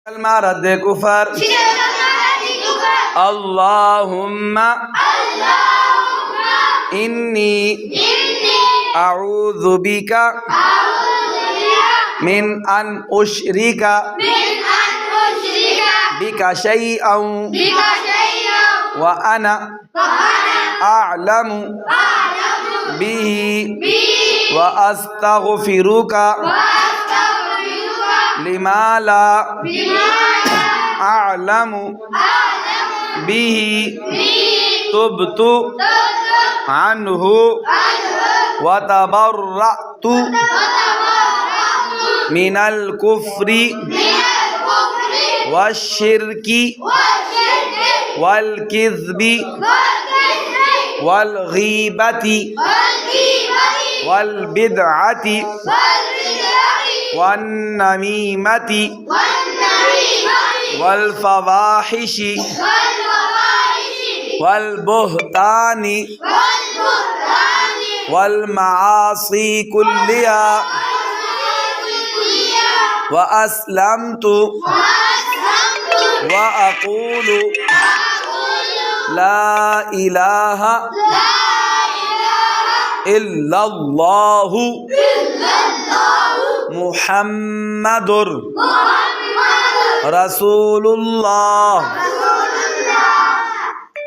المرض كفر اللهم إني أعوذ بك من أن أشرك بك شيئا وأنا أعلم به وأستغفرك لما لا أعلم به تبت عنه وتبرأت من الكفر والشرك والكذب والغيبة والبدعة والنميمة والفواحش والبهتان والمعاصي كلها وأسلمت وأقول لا إله إلا الله محمد رسول الله